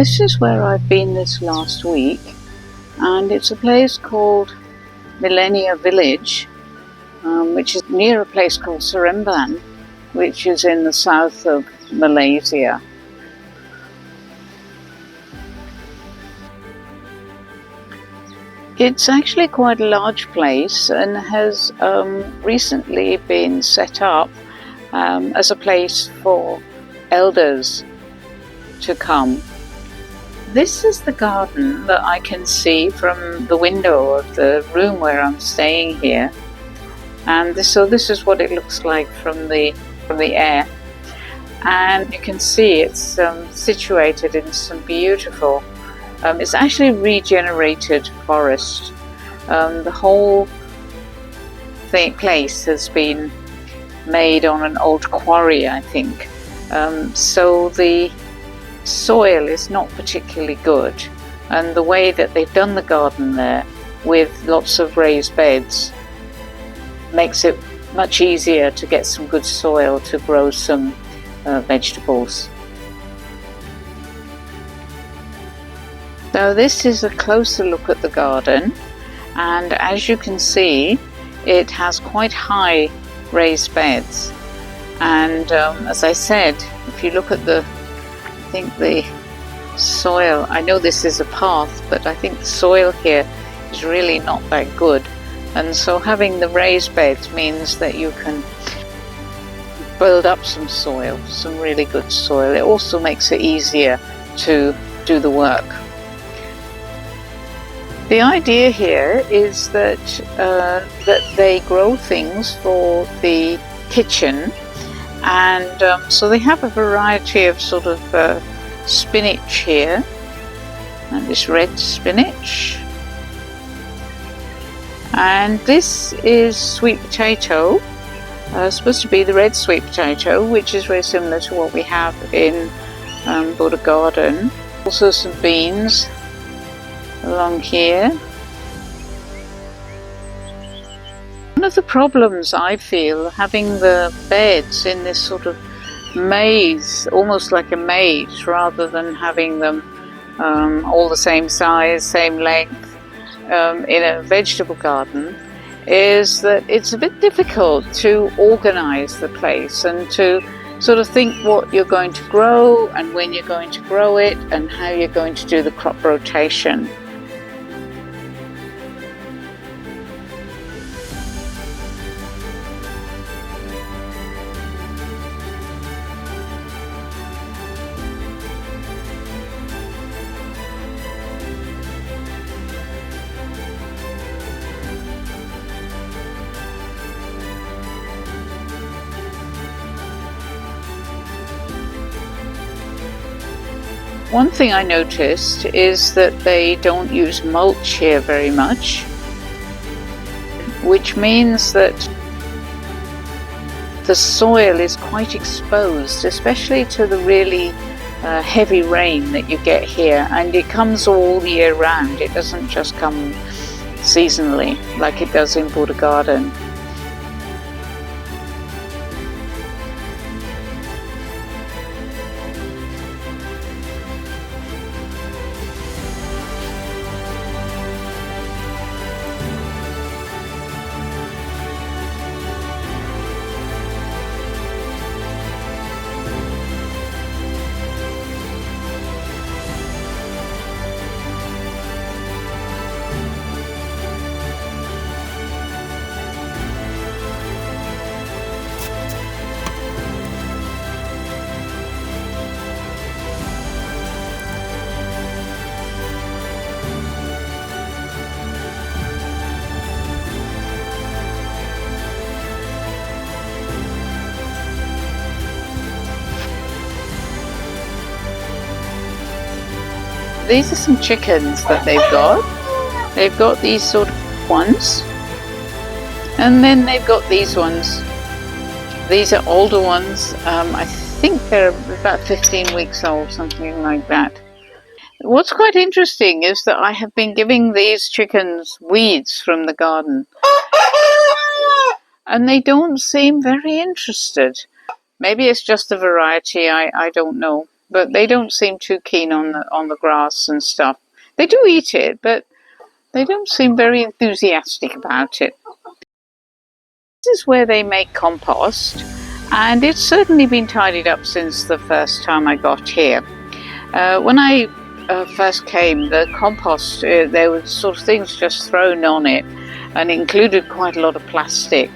This is where I've been this last week, and it's a place called Millenia village, which is near a place called Seremban, which is in the south of Malaysia. It's actually quite a large place and has recently been set up as a place for elders to come. This is the garden that I can see from the window of the room where I'm staying here, and so this is what it looks like from the air. And you can see it's situated in some beautiful, it's actually regenerated forest. The whole place has been made on an old quarry, I think. So the soil is not particularly good, and the way that they've done the garden there with lots of raised beds makes it much easier to get some good soil to grow some vegetables. So this is a closer look at the garden, and as you can see, it has quite high raised beds, and as I said, if you look at the soil, I know this is a path, but I think the soil here is really not that good, and so having the raised beds means that you can build up some soil, some really good soil. It also makes it easier to do the work. The idea here is that they grow things for the kitchen, and so they have a variety of sort of spinach here, and this red spinach, and this is sweet potato, supposed to be the red sweet potato, which is very similar to what we have in Buddha Garden. Also some beans along here. One of the problems I feel having the beds in this sort of maze, almost like a maze, rather than having them all the same size, same length in a vegetable garden, is that it's a bit difficult to organize the place and to sort of think what you're going to grow and when you're going to grow it and how you're going to do the crop rotation. One thing I noticed is that they don't use mulch here very much, which means that the soil is quite exposed, especially to the really heavy rain that you get here, and it comes all year round. It doesn't just come seasonally like it does in Buddha Garden. These are some chickens that they've got. They've got these sort of ones, and then they've got these ones. These are older ones. I think they're about 15 weeks old, something like that. What's quite interesting is that I have been giving these chickens weeds from the garden, and they don't seem very interested. Maybe it's just the variety, I don't know. but they don't seem too keen on the grass and stuff. They do eat it, but they don't seem very enthusiastic about it. This is where they make compost, and it's certainly been tidied up since the first time I got here. When I first came, the compost, there were sort of things just thrown on it, and it included quite a lot of plastic.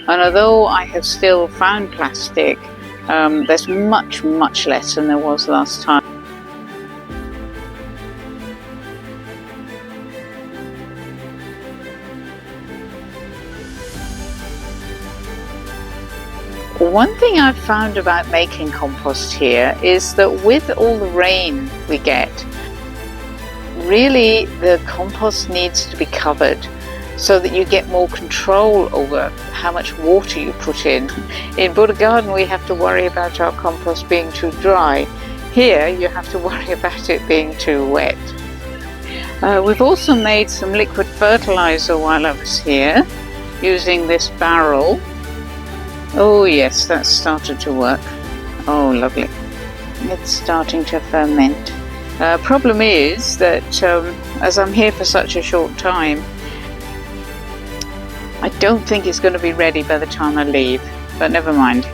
And although I have still found plastic, there's much, much less than there was last time. One thing I've found about making compost here is that with all the rain we get, really the compost needs to be covered so that you get more control over how much water you put in. In Buddha Garden we have to worry about our compost being too dry. Here you have to worry about it being too wet. We've also made some liquid fertilizer while I was here using this barrel. Oh yes, that's started to work. Oh lovely. It's starting to ferment. Problem is that as I'm here for such a short time, I don't think it's going to be ready by the time I leave, but never mind.